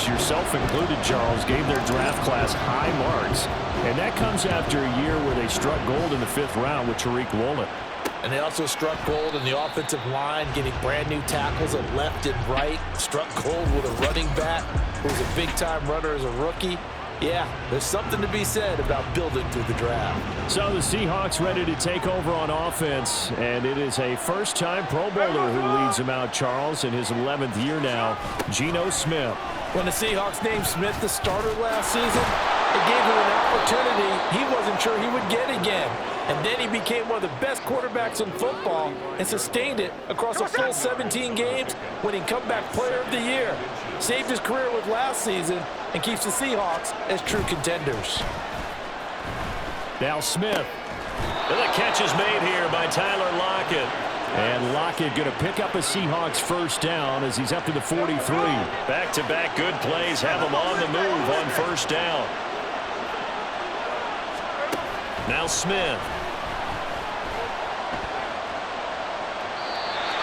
coaches, yourself included, Charles, gave their draft class high marks. And that comes after a year where they struck gold in the 5th round with Tariq Woolen. And they also struck gold in the offensive line, getting brand new tackles at left and right. Struck gold with a running back who was a big-time runner as a rookie. Yeah, there's something to be said about building through the draft. So the Seahawks ready to take over on offense, and it is a first-time Pro Bowler who leads them out, Charles, in his 11th year now, Geno Smith. When the Seahawks named Smith the starter last season, it gave him an opportunity he wasn't sure he would get again. And then he became one of the best quarterbacks in football and sustained it across a full 17 games, winning Comeback Player of the Year. Saved his career with last season and keeps the Seahawks as true contenders. Now Smith. And the catch is made here by Tyler Lockett. And Lockett going to pick up a Seahawks first down as he's up to the 43. Back-to-back good plays have him on the move on first down. Now Smith.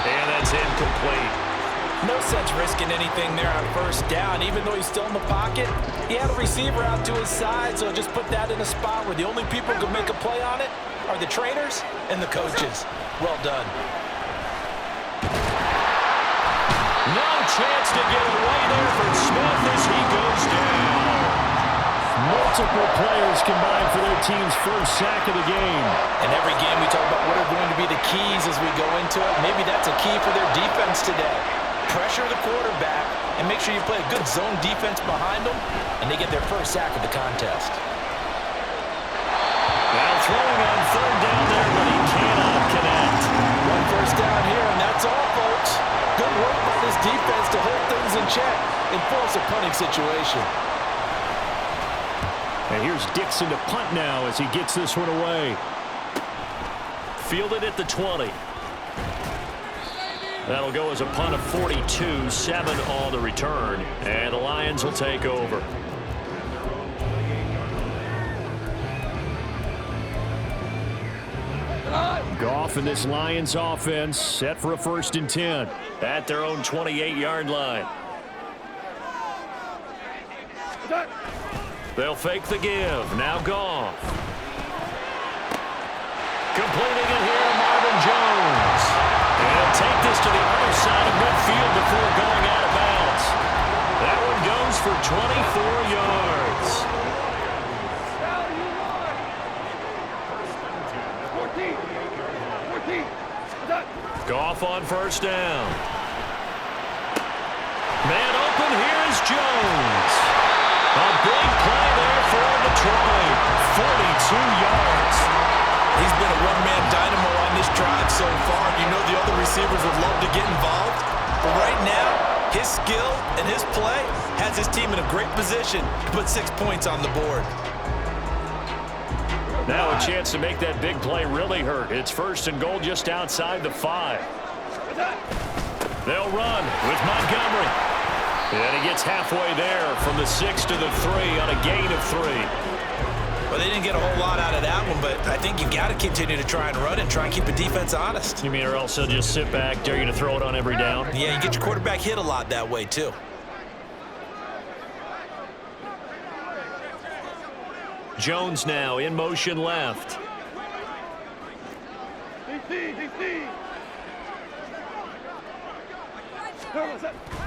And that's incomplete. No sense risking anything there on first down. Even though he's still in the pocket, he had a receiver out to his side, so just put that in a spot where the only people who can make a play on it are the trainers and the coaches. Well done. No chance to get away there for Smith as he goes down. Multiple players combined for their team's first sack of the game. And every game we talk about what are going to be the keys as we go into it. Maybe that's a key for their defense today. Pressure the quarterback and make sure you play a good zone defense behind them, and they get their first sack of the contest. Now throwing on third down there, but he cannot connect. One first down here, and that's all, folks. Good work by this defense to hold things in check and force a punting situation. And here's Dixon to punt now as he gets this one away. Fielded at the 20. That'll go as a punt of 42, 7 on the return, and the Lions will take over. Goff and this Lions offense set for a 1st and 10 at their own 28-yard line. They'll fake the give. Now Goff. Completing it here, Marvin Jones. And he'll take this to the other side of midfield before going out of bounds. That one goes for 24 yards. Goff on first down. Man open, here is Jones. A big play there for Detroit. 42 yards. He's been a one-man dynamo on this drive so far. You know the other receivers would love to get involved. But right now, his skill and his play has his team in a great position to put 6 points on the board. Now a chance to make that big play really hurt. It's 1st and goal just outside the 5. They'll run with Montgomery. And he gets halfway there from the 6 to the 3 on a gain of 3. Well, they didn't get a whole lot out of that one, but I think you've got to continue to try and run and try and keep the defense honest. You mean or else they'll just sit back, dare you to throw it on every down? Yeah, you get your quarterback hit a lot that way, too. Jones now in motion left.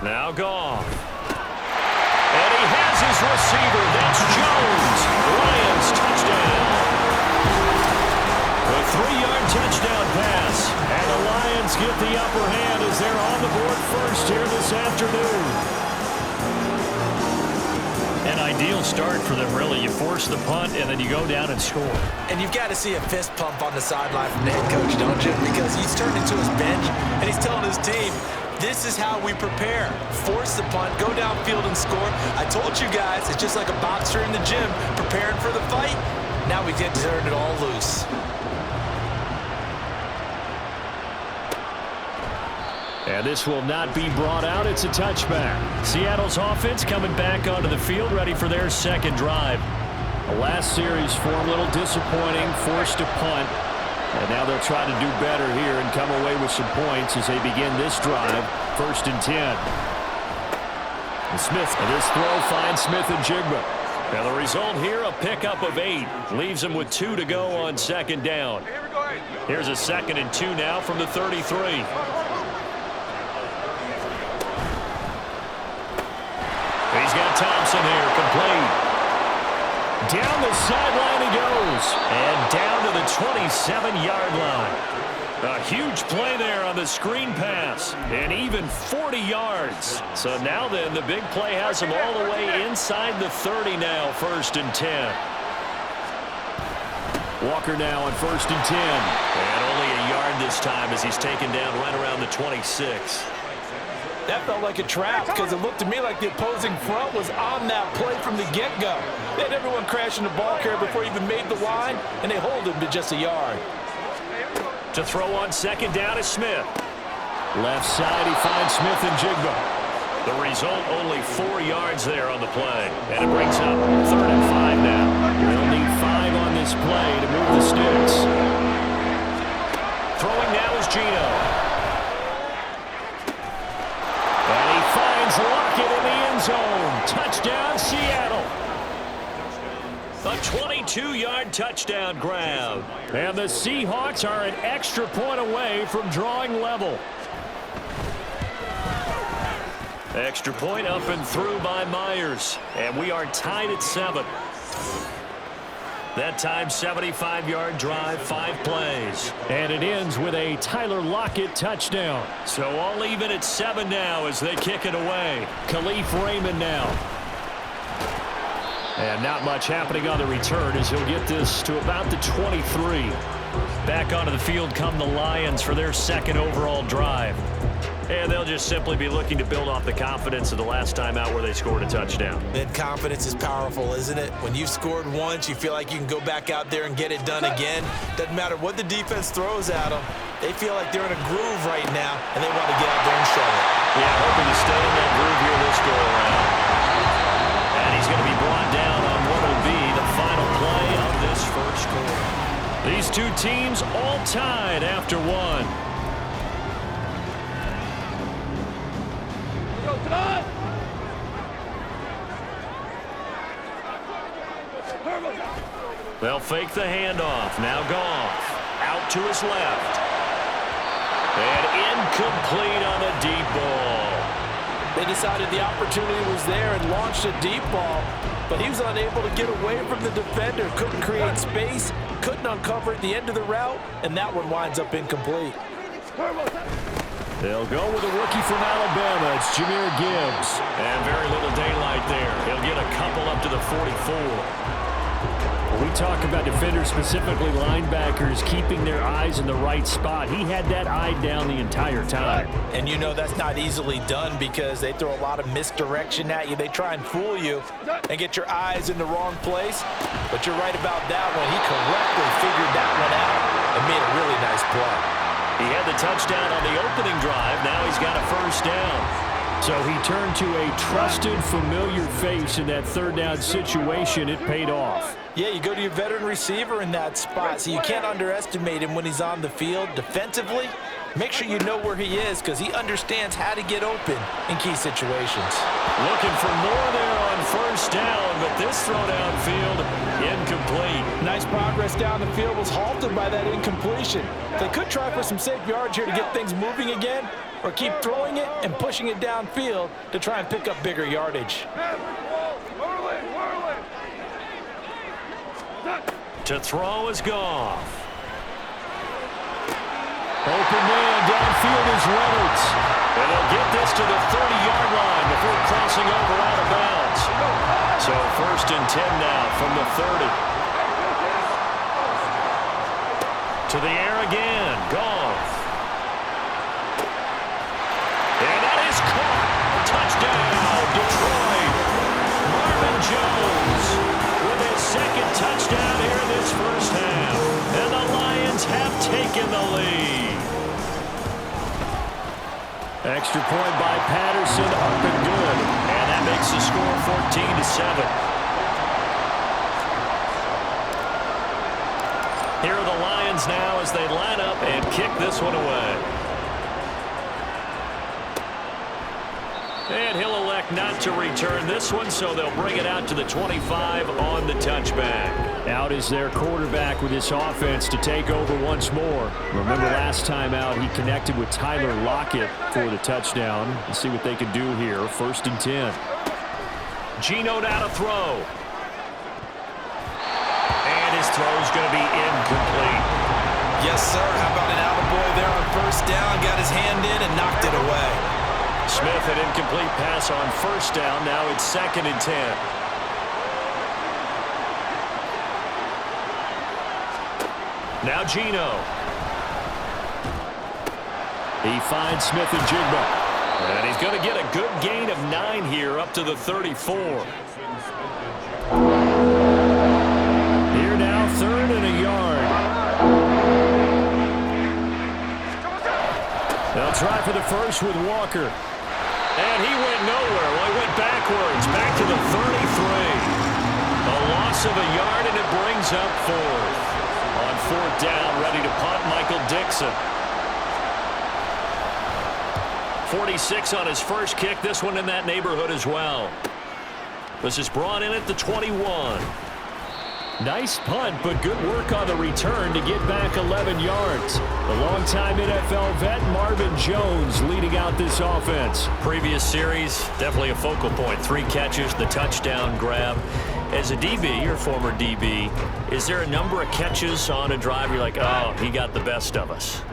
Now Goff. And he has his receiver. That's Jones. Lions touchdown. A 3-yard touchdown pass. And the Lions get the upper hand as they're on the board first here this afternoon. An ideal start for them, really. You force the punt, and then you go down and score. And you've got to see a fist pump on the sideline from the head coach, don't you? Because he's turned into his bench, and he's telling his team, this is how we prepare. Force the punt, go downfield and score. I told you guys, it's just like a boxer in the gym preparing for the fight. Now we get to turn it all loose. And this will not be brought out. It's a touchback. Seattle's offense coming back onto the field, ready for their second drive. The last series for a little disappointing, forced to punt. And now they'll try to do better here and come away with some points as they begin this drive, 1st and 10. Smith, and this throw finds Smith and Jigba. And the result here, a pickup of 8. Leaves him with 2 to go on second down. Here's a 2nd and 2 now from the 33. He's got Thompson here, complete. Down the sideline he goes. And down to the 27-yard line. A huge play there on the screen pass. And even 40 yards. So now then, the big play has him all the way inside the 30 now, 1st and 10. Walker now on 1st and 10. And only a yard this time as he's taken down right around the 26. That felt like a trap because it looked to me like the opposing front was on that play from the get-go. They had everyone crashing the ball carrier before he even made the line, and they hold him to just a yard. To throw on second down is Smith. Left side, he finds Smith and Jigba. The result, only 4 yards there on the play. And it brings up 3rd and 5 now. They'll need 5 on this play to move the sticks. Throwing now is Gino. And he finds Lockett in the end zone. Touchdown, Seattle. A 22-yard touchdown grab. And the Seahawks are an extra point away from drawing level. Extra point up and through by Myers. And we are tied at 7. That time, 75-yard drive, 5 plays. And it ends with a Tyler Lockett touchdown. So all even at 7 now as they kick it away. Khalif Raymond now. And not much happening on the return as he'll get this to about the 23. Back onto the field come the Lions for their 2nd overall drive. And they'll just simply be looking to build off the confidence of the last time out where they scored a touchdown. That confidence is powerful, isn't it? When you've scored once, you feel like you can go back out there and get it done again. Doesn't matter what the defense throws at them. They feel like they're in a groove right now, and they want to get out there and show it. Yeah, hoping to stay in that groove here this go-around. And he's going to be brought down on what will be the final play of this first quarter. These two teams all tied after 1. They'll fake the handoff. Now Goff. Out to his left. And incomplete on the deep ball. They decided the opportunity was there and launched a deep ball, but he was unable to get away from the defender. Couldn't create space, couldn't uncover at the end of the route, and that one winds up incomplete. They'll go with a rookie from Alabama. It's Jahmyr Gibbs. And very little daylight there. He'll get a couple up to the 44. When we talk about defenders, specifically linebackers, keeping their eyes in the right spot, he had that eye down the entire time. And you know that's not easily done because they throw a lot of misdirection at you. They try and fool you and get your eyes in the wrong place. But you're right about that one. He correctly figured that one out and made a really nice play. He had the touchdown on the opening drive. Now he's got a first down. So he turned to a trusted, familiar face in that 3rd down situation. It paid off. Yeah, you go to your veteran receiver in that spot, so you can't underestimate him when he's on the field. Defensively, make sure you know where he is because he understands how to get open in key situations. Looking for more there on first down, but this throw downfield, incomplete. Nice progress down the field was halted by that incompletion. They could try for some safe yards here to get things moving again, or keep throwing it and pushing it downfield to try and pick up bigger yardage. To throw is Goff. Open man downfield is Reynolds. And they'll get this to the 30-yard line before crossing over out of bounds. So 1st and 10 now from the 30. To the air again, Goff. And that is caught. Touchdown, Detroit. Marvin Jones with his 2nd touchdown here in this first half. And the Lions have taken the lead. Extra point by Patterson, up and good. And that makes the score 14-7. Here are the Lions now as they line up and kick this one away. And he'll elect not to return this one, so they'll bring it out to the 25 on the touchback. Out is their quarterback with this offense to take over once more. Remember last time out, he connected with Tyler Lockett for the touchdown. Let's see what they can do here. 1st and 10. Geno now to throw. And his throw's going to be incomplete. Yes, sir. How about an attaboy there on 1st down? Got his hand in and knocked it away. Smith, an incomplete pass on 1st down. Now it's 2nd and 10. Now Geno. He finds Smith and Jigba. And he's going to get a good gain of 9 here up to the 34. Here now, 3rd and a yard. They'll try for the first with Walker. And he went nowhere. Well, he went backwards, back to the 33. A loss of a yard, and it brings up 4th. On 4th down, ready to punt, Michael Dixon. 46 on his first kick. This one in that neighborhood as well. This is brought in at the 21. Nice punt, but good work on the return to get back 11 yards. The longtime NFL vet Marvin Jones leading out this offense. Previous series, definitely a focal point. 3 catches, the touchdown grab. As a DB, or former DB, is there a number of catches on a drive you're like, oh, he got the best of us?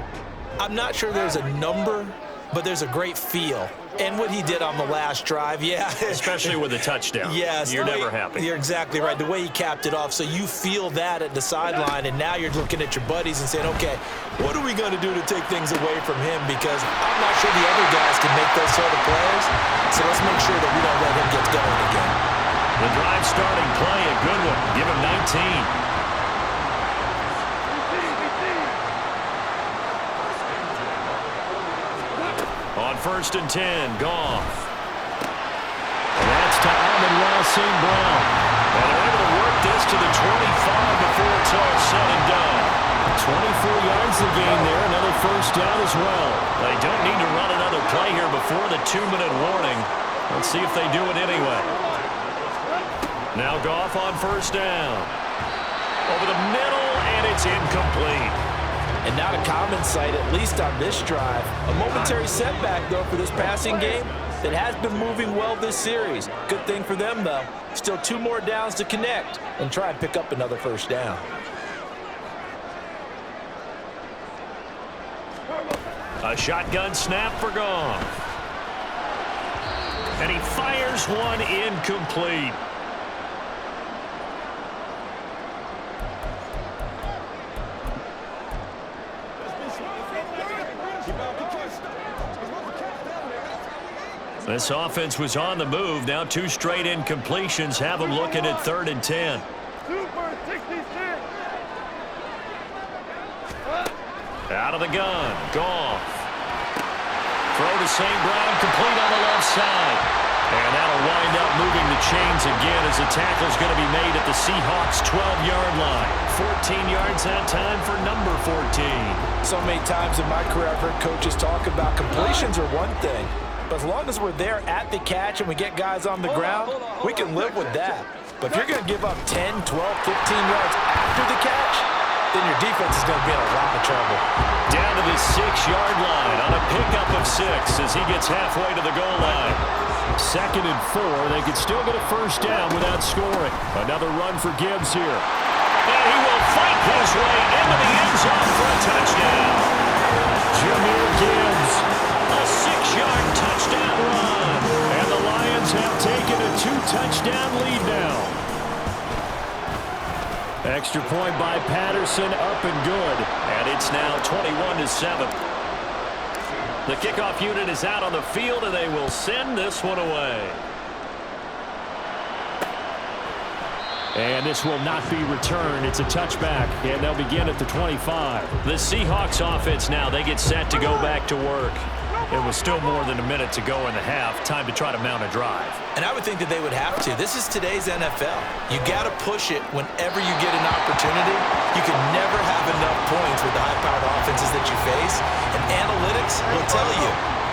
I'm not sure there's a number, but there's a great feel. And what he did on the last drive, yeah. Especially with a touchdown. Yes. You're never happy. You're exactly right. The way he capped it off, so you feel that at the sideline, and now you're looking at your buddies and saying, okay, what are we going to do to take things away from him? Because I'm not sure the other guys can make those sort of plays, so let's make sure that we don't let him get going again. The drive starting play, a good one. Give him 19. On 1st and 10, Goff. And that's to Amon-Ra St. Brown. And they're able to work this to the 25 before it's all said and done. 24 yards to gain there, another 1st down as well. They don't need to run another play here before the 2-minute warning. Let's see if they do it anyway. Now Goff on 1st down. Over the middle, and it's incomplete. And not a common sight, at least on this drive. A momentary setback, though, for this passing game that has been moving well this series. Good thing for them, though. Still 2 more downs to connect and try and pick up another 1st down. A shotgun snap for Goff. And he fires one incomplete. This offense was on the move. Now 2 straight incompletions have them looking at 3rd and 10. Out of the gun. Goff. Throw to St. Brown, complete on the left side. And that'll wind up moving the chains again as the tackle's going to be made at the Seahawks' 12-yard line. 14 yards that time for number 14. So many times in my career I've heard coaches talk about completions are one thing. But as long as we're there at the catch and we get guys on the ground, we can live with that. But if you're going to give up 10, 12, 15 yards after the catch, then your defense is going to be in a lot of trouble. Down to the 6-yard line on a pickup of 6 as he gets halfway to the goal line. 2nd and 4. They could still get a 1st down without scoring. Another run for Gibbs here. And he will fight his way into the end zone for a touchdown. Jahmyr Gibbs. A 6-yard touchdown run. And the Lions have taken a 2-touchdown lead now. Extra point by Patterson, up and good. And it's now 21-7. The kickoff unit is out on the field, and they will send this one away. And this will not be returned. It's a touchback, and they'll begin at the 25. The Seahawks offense now, they get set to go back to work. It was still more than a minute to go in the half. Time to try to mount a drive. And I would think that they would have to. This is today's NFL. You got to push it whenever you get an opportunity. You can never have enough points with the high-powered offenses that you face. And analytics will tell you,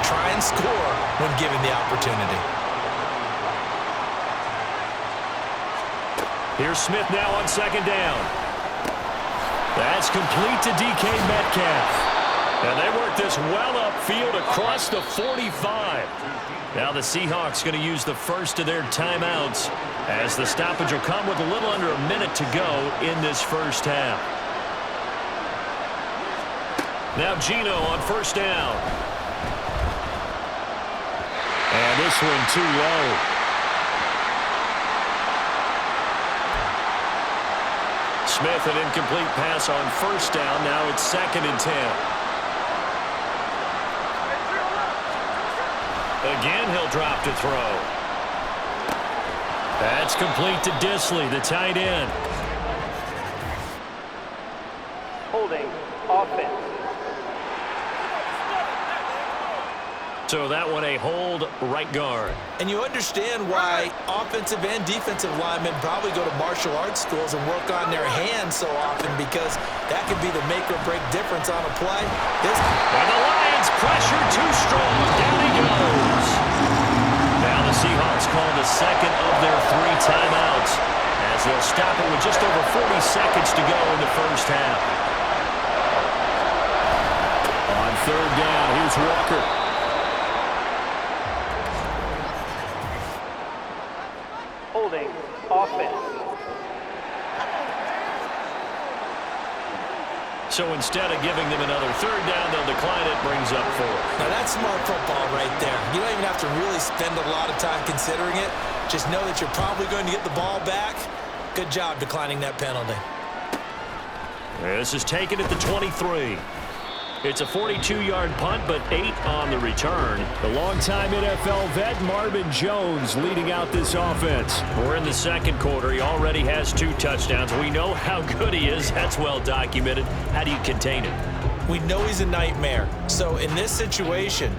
try and score when given the opportunity. Here's Smith now on second down. That's complete to DK Metcalf. And they work this well upfield across the 45. Now the Seahawks going to use the first of their timeouts as the stoppage will come with a little under a minute to go in this first half. Now Geno on first down. And this one too low. Smith, an incomplete pass on first down. Now it's 2nd and 10. Again, he'll drop to throw. That's complete to Disley, the tight end. Holding offense. So that one a hold, right guard. And you understand why offensive and defensive linemen probably go to martial arts schools and work on their hands so often, because that could be the make or break difference on a play. And the Lions pressure too strong. Down he goes. Now the Seahawks call the second of their 3 timeouts as they'll stop it with just over 40 seconds to go in the first half. On third down, here's Walker. Holding offense. So instead of giving them another third down, they'll decline it, brings up 4. Now that's smart football right there. You don't even have to really spend a lot of time considering it. Just know that you're probably going to get the ball back. Good job declining that penalty. This is taken at the 23. It's a 42-yard punt, but 8 on the return. The longtime NFL vet Marvin Jones leading out this offense. We're in the second quarter. He already has 2 touchdowns. We know how good he is. That's well documented. How do you contain him? We know he's a nightmare. So in this situation,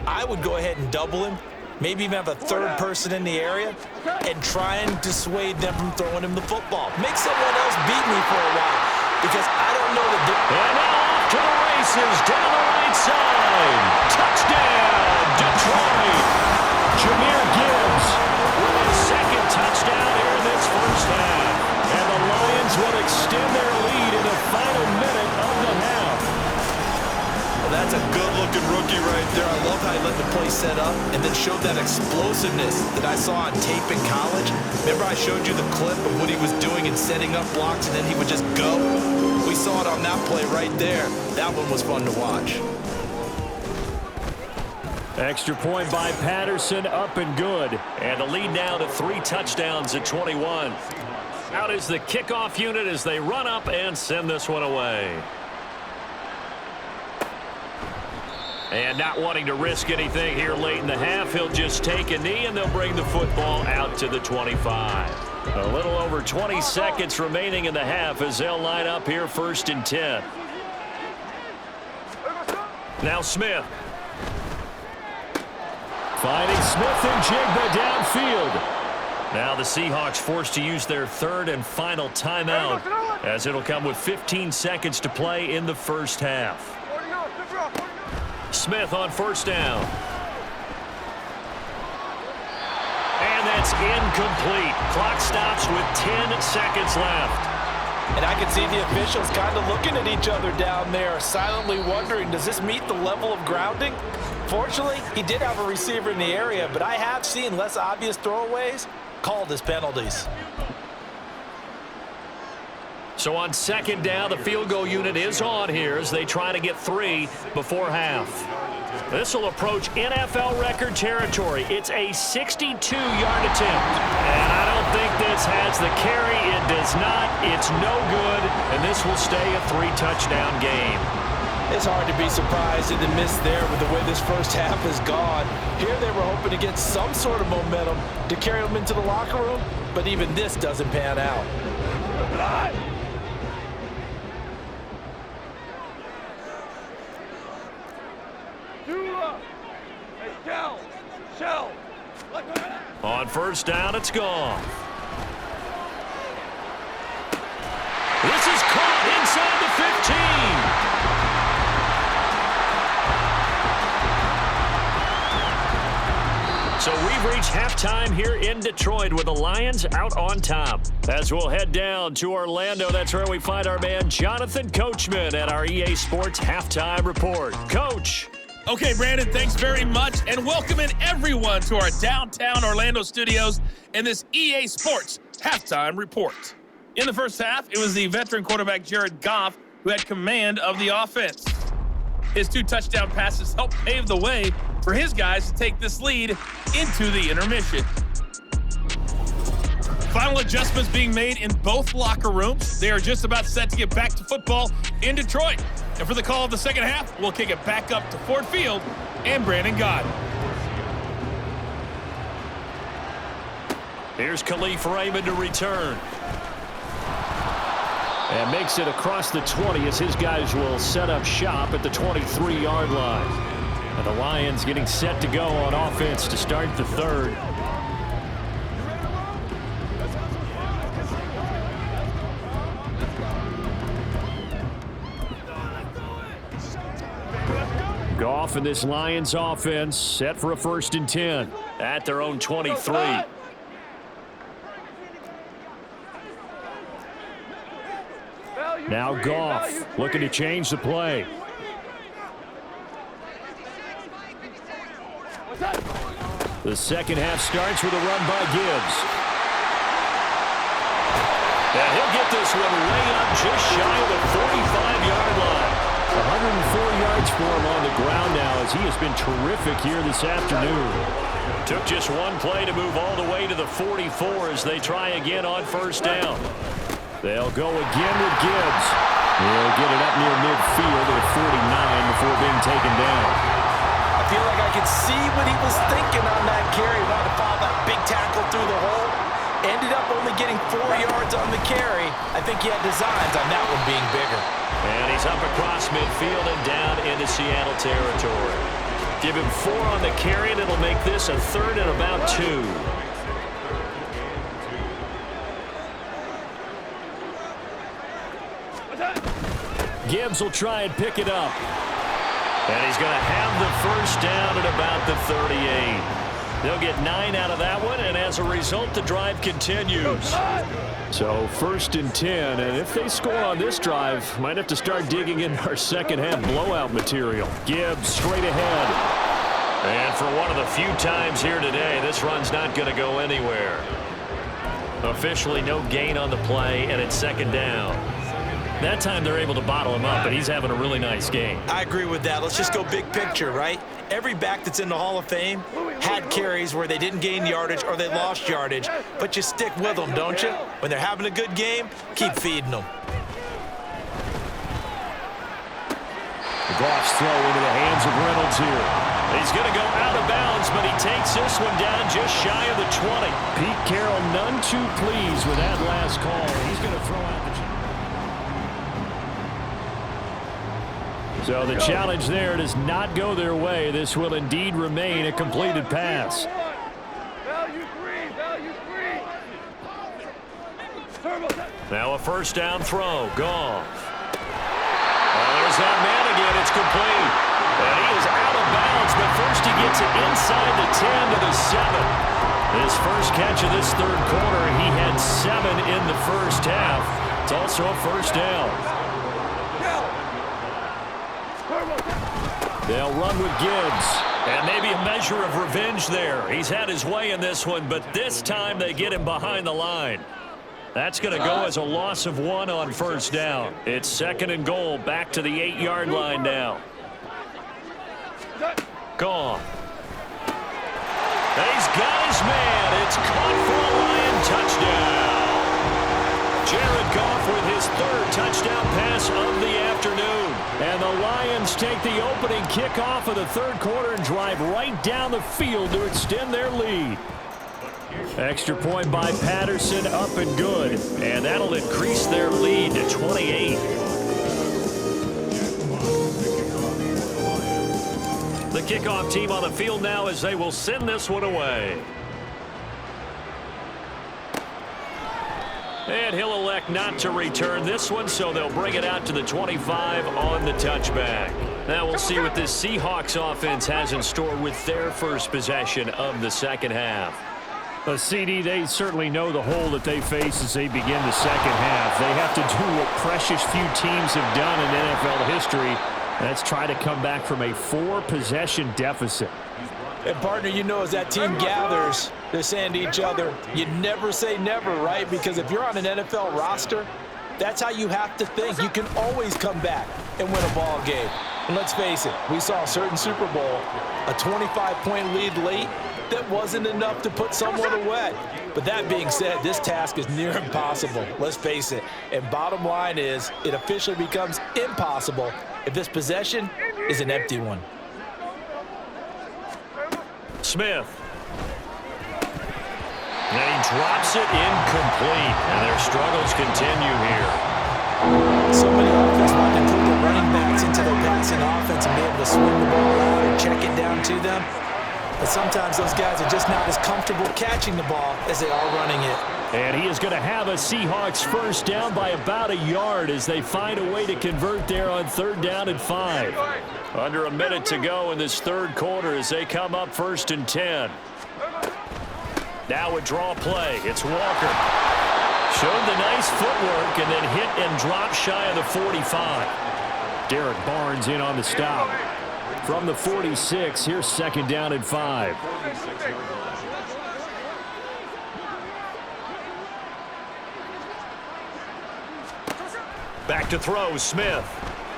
I would go ahead and double him, maybe even have a third person in the area, and try and dissuade them from throwing him the football. Make someone else beat me for a while, because I don't know the difference. And now off to the races down the right side. Touchdown, Detroit. Jahmyr Gibbs with his 2nd touchdown here in this first half. And the Lions will extend their lead in the final minute of the half. Well, that's a good-looking rookie right there. I love how he let the play set up and then showed that explosiveness that I saw on tape in college. Remember I showed you the clip of what he was doing and setting up blocks, and then he would just go? We saw it on that play right there. That one was fun to watch. Extra point by Patterson, up and good. And the lead now to 3 touchdowns at 21. Out is the kickoff unit as they run up and send this one away. And not wanting to risk anything here late in the half, he'll just take a knee and they'll bring the football out to the 25. A little over 20 seconds remaining in the half as they'll line up here 1st and 10. Now Smith. Finding Smith and Jigba downfield. Now the Seahawks forced to use their 3rd and final timeout as it'll come with 15 seconds to play in the first half. Smith on first down. And that's incomplete. Clock stops with 10 seconds left. And I can see the officials kind of looking at each other down there, silently wondering, does this meet the level of grounding? Fortunately, he did have a receiver in the area, but I have seen less obvious throwaways called as penalties. So on second down, the field goal unit is on here as they try to get 3 before half. This will approach NFL record territory. It's a 62-yard attempt. And I don't think this has the carry. It does not. It's no good. And this will stay a 3-touchdown game. It's hard to be surprised at the miss there with the way this first half has gone. Here they were hoping to get some sort of momentum to carry them into the locker room, but even this doesn't pan out. On first down, it's gone. This is caught inside the 15. So we've reached halftime here in Detroit with the Lions out on top. As we'll head down to Orlando, that's where we find our man Jonathan Coachman at our EA Sports Halftime Report. Coach. Okay, Brandon, thanks very much, and welcome in everyone to our downtown Orlando studios in this EA Sports Halftime Report. In the first half, it was the veteran quarterback Jared Goff who had command of the offense. His 2 touchdown passes helped pave the way for his guys to take this lead into the intermission. Final adjustments being made in both locker rooms. They are just about set to get back to football in Detroit. And for the call of the second half, we'll kick it back up to Ford Field and Brandon Gott. Here's Khalif Raymond to return. And makes it across the 20 as his guys will set up shop at the 23-yard line. And the Lions getting set to go on offense to start the third. Goff and this Lions offense set for a 1st and 10 at their own 23. Now Goff looking to change the play. The second half starts with a run by Gibbs. And he'll get this one way up just shy of the 45-yard line. 104 yards for him on the ground now as he has been terrific here this afternoon. Took just one play to move all the way to the 44 as they try again on 1st down. They'll go again with Gibbs. He'll get it up near midfield at 49 before being taken down. I feel like I could see what he was thinking on that carry. Wanted to follow that big tackle through the hole. Ended up only getting 4 yards on the carry. I think he had designs on that one being bigger. And he's up across midfield and down into Seattle territory. Give him 4 on the carry, and it'll make this a 3rd and about 2. Gibbs will try and pick it up. And he's going to have the 1st down at about the 38. They'll get 9 out of that one, and as a result, the drive continues. So 1st and 10, and if they score on this drive, might have to start digging in our second half blowout material. Gibbs straight ahead. And for one of the few times here today, this run's not going to go anywhere. Officially no gain on the play, and it's 2nd down. That time they're able to bottle him up, and he's having a really nice game. I agree with that. Let's just go big picture, right? Every back that's in the Hall of Fame had carries where they didn't gain yardage or they lost yardage, but you stick with them, don't you? When they're having a good game, keep feeding them. Goff's throw into the hands of Reynolds here. He's going to go out of bounds, but he takes this one down just shy of the 20. Pete Carroll none too pleased with that last call. He's going to throw out the... So the challenge there does not go their way. This will indeed remain a completed pass. Now a 1st down throw. Goff. There's that man again. It's complete. And he is out of bounds, but first he gets it inside the 10 to the 7. His first catch of this 3rd quarter, he had 7 in the 1st half. It's also a 1st down. They'll run with Gibbs. And maybe a measure of revenge there. He's had his way in this one, but this time they get him behind the line. That's going to go as a loss of 1 on 1st down. It's 2nd and goal, back to the 8-yard line now. Gone. And he's got his man. It's caught for a Lion touchdown. Jared Goff with his 3rd touchdown pass of the afternoon. And the Lions take the opening kickoff of the 3rd quarter and drive right down the field to extend their lead. Extra point by Patterson, up and good. And that'll increase their lead to 28. The kickoff team on the field now as they will send this one away. And he'll elect not to return this one, so they'll bring it out to the 25 on the touchback. Now we'll see what this Seahawks offense has in store with their first possession of the second half. CD, they certainly know the hole that they face as they begin the second half. They have to do what precious few teams have done in NFL history. That's try to come back from a 4-possession deficit. And, partner, you know, as that team gathers, they're saying to each other, you never say never, right? Because if you're on an NFL roster, that's how you have to think. You can always come back and win a ball game. And let's face it, we saw a certain Super Bowl, a 25-point lead late, that wasn't enough to put someone away. But that being said, this task is near impossible. Let's face it. And bottom line is, it officially becomes impossible if this possession is an empty one. Smith. And he drops it incomplete. And their struggles continue here. So many offenses want to put their running backs into their passing offense and be able to swing the ball out or check it down to them. But sometimes those guys are just not as comfortable catching the ball as they are running it. And he is going to have a Seahawks first down by about a yard as they find a way to convert there on 3rd down and 5. Under a minute to go in this third quarter as they come up 1st and 10. Now a draw play. It's Walker. Showed the nice footwork and then hit and dropped shy of the 45. Derek Barnes in on the stop. From the 46, here's 2nd down and 5. Back to throw, Smith.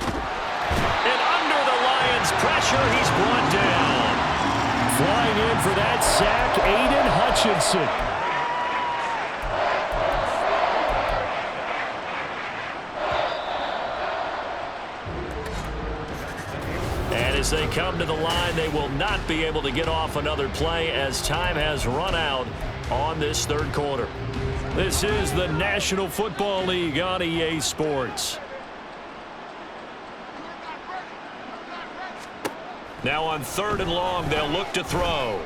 And under the Lions' pressure, he's brought down. Flying in for that sack, Aiden Hutchinson. And as they come to the line, they will not be able to get off another play as time has run out on this third quarter. This is the National Football League on EA Sports. Now on 3rd and long, they'll look to throw.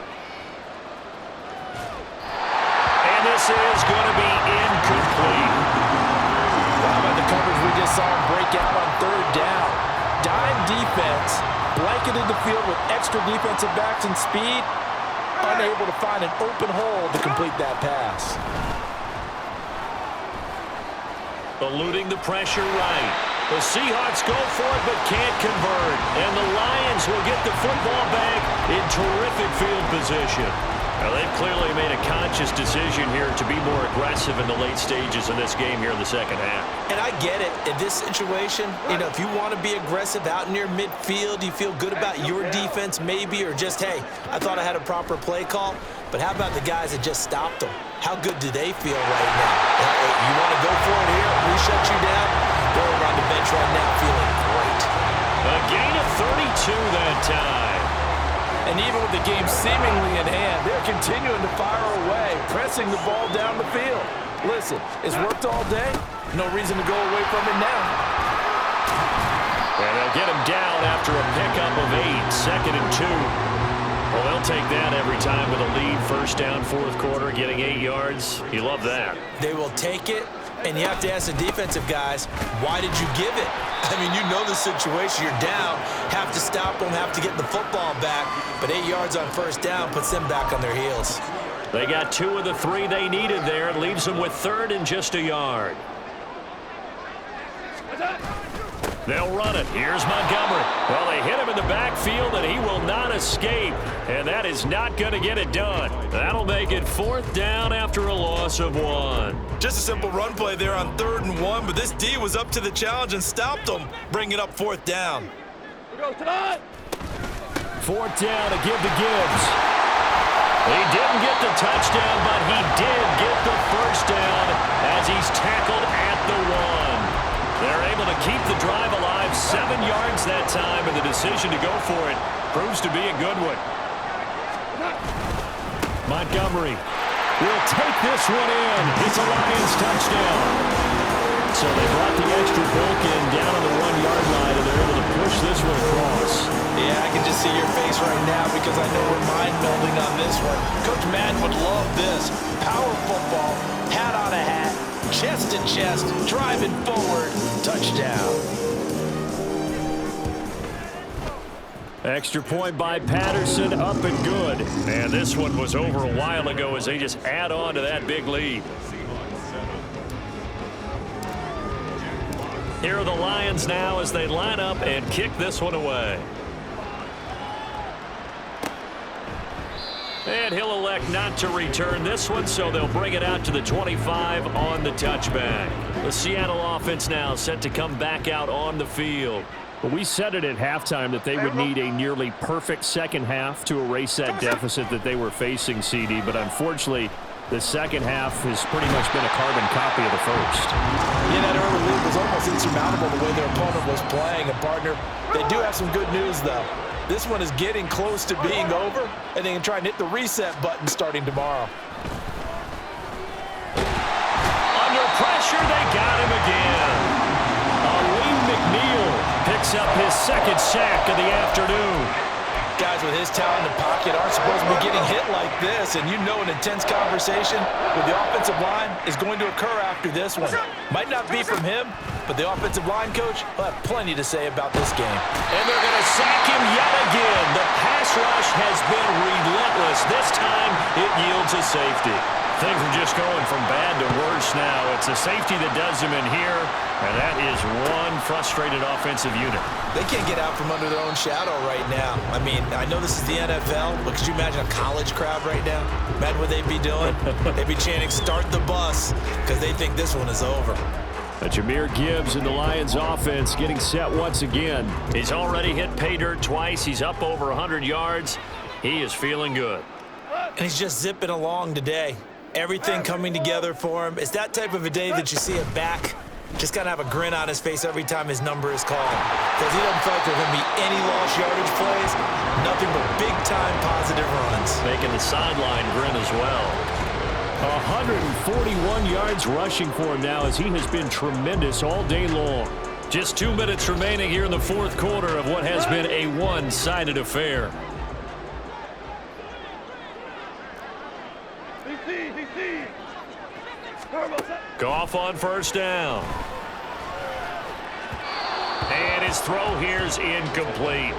And this is going to be incomplete. How about the coverage we just saw him break out on 3rd down? Dime defense, blanketed the field with extra defensive backs and speed, unable to find an open hole to complete that pass. Eluding the pressure right. The Seahawks go for it but can't convert. And the Lions will get the football back in terrific field position. Now, they've clearly made a conscious decision here to be more aggressive in the late stages of this game here in the second half. And I get it. In this situation, you know, if you want to be aggressive out near midfield, you feel good about your defense maybe, or just, hey, I thought I had a proper play call. But how about the guys that just stopped them? How good do they feel right now? You want to go for it here? We shut you down? They're around the bench right now feeling great. A gain of 32 that time. And even with the game seemingly in hand, they're continuing to fire away, pressing the ball down the field. Listen, it's worked all day. No reason to go away from it now. And they'll get him down after a pickup of 8, 2nd and 2. Well, they'll take that every time with a lead. 1st down, 4th quarter, getting 8 yards. You love that. They will take it, and you have to ask the defensive guys, why did you give it? I mean, you know the situation. You're down, have to stop them, have to get the football back. But 8 yards on 1st down puts them back on their heels. They got 2 of the 3 they needed there. It leaves them with 3rd and just a yard. They'll run it. Here's Montgomery. Well, they hit him in the backfield, and he will not escape. And that is not going to get it done. That'll make it 4th down after a loss of 1. Just a simple run play there on 3rd and 1, but this D was up to the challenge and stopped them, bringing up 4th down. 4th down to give to Gibbs. He didn't get the touchdown, but he did get the 1st down as he's tackled at the 1. They're able to keep the drive alive, 7 yards that time, and the decision to go for it proves to be a good one. Montgomery will take this one in. It's a Lions touchdown. So they brought the extra bulk in down on the 1-yard line, and they're able to push this one across. Yeah, I can just see your face right now because I know we're mind-melding on this one. Coach Madden would love this. Power football, hat on a hat, chest to chest, driving forward, touchdown. Extra point by Patterson, up and good. And this one was over a while ago as they just add on to that big lead. Here are the Lions now as they line up and kick this one away. And he'll elect not to return this one, so they'll bring it out to the 25 on the touchback. The Seattle offense now set to come back out on the field. But we said it at halftime that they would need a nearly perfect second half to erase that deficit that they were facing, CD. But unfortunately, the second half has pretty much been a carbon copy of the first. Yeah, that early lead was almost insurmountable the way their opponent was playing. And, partner, they do have some good news, though. This one is getting close to being over, and they can try and hit the reset button starting tomorrow. Under pressure, they got him again. McNeil picks up his second sack of the afternoon. Guys with his talent in the pocket aren't supposed to be getting hit like this, and you know an intense conversation with the offensive line is going to occur after this one. Might not be from him, but the offensive line coach will have plenty to say about this game. And they're going to sack him yet again. The pass rush has been relentless. This time it yields a safety. Things are just going from bad to worse now. It's a safety that does them in here, and that is one frustrated offensive unit. They can't get out from under their own shadow right now. I mean, I know this is the NFL, but could you imagine a college crowd right now? Imagine what they'd be doing. They'd be chanting, "Start the bus," because they think this one is over. Jameer Gibbs in the Lions offense getting set once again. He's already hit pay dirt twice. He's up over 100 yards. He is feeling good. And he's just zipping along today. Everything coming together for him. It's that type of a day that you see a back just kind of have a grin on his face every time his number is called. Because he doesn't feel like there's going to be any lost yardage plays. Nothing but big-time positive runs. Making the sideline grin as well. 141 yards rushing for him now as he has been tremendous all day long. Just 2 minutes remaining here in the fourth quarter of what has been a one-sided affair. Goff on first down. And his throw here is incomplete.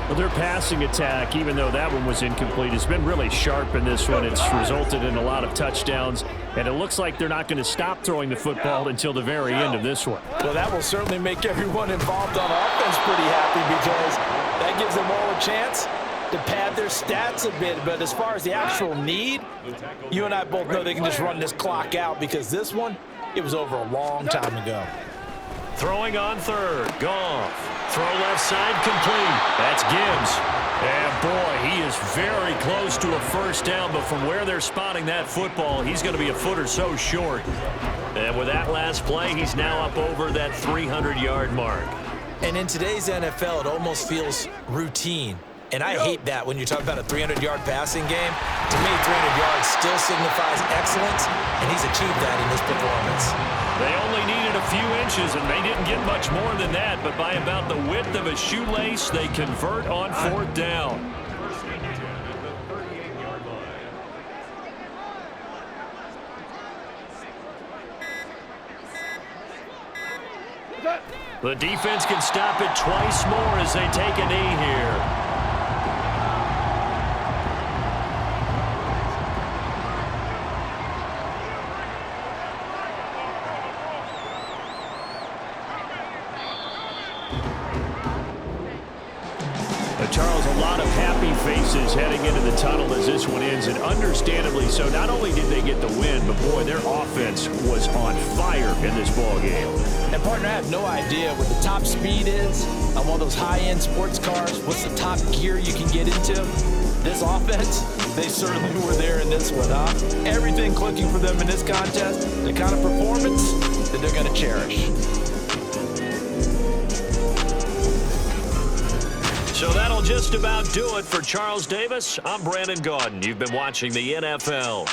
Well, their passing attack, even though that one was incomplete, has been really sharp in this one. It's resulted in a lot of touchdowns, and it looks like they're not going to stop throwing the football until the very end of this one. Well, that will certainly make everyone involved on offense pretty happy because that gives them all a chance to pad their stats a bit. But as far as the actual need, you and I both know they can just run this clock out because this one, it was over a long time ago. Throwing on third. Goff. Throw left side complete. That's Gibbs. And boy, he is very close to a first down, but from where they're spotting that football, he's going to be a foot or so short. And with that last play, he's now up over that 300-yard mark. And in today's NFL, it almost feels routine. And I hate that when you talk about a 300-yard passing game. To me, 300 yards still signifies excellence, and he's achieved that in this performance. They only needed a few inches, and they didn't get much more than that, but by about the width of a shoelace, they convert on fourth down. The defense can stop it twice more as they take a knee here. Charles, a lot of happy faces heading into the tunnel as this one ends, and understandably so. Not only did they get the win, but boy, their offense was on fire in this ball game. And partner, I have no idea what the top speed is on one of those high-end sports cars. What's the top gear you can get into? This offense, they certainly were there in this one, huh? Everything clicking for them in this contest, the kind of performance that they're going to cherish. So that'll just about do it for Charles Davis. I'm Brandon Gaudin. You've been watching the NFL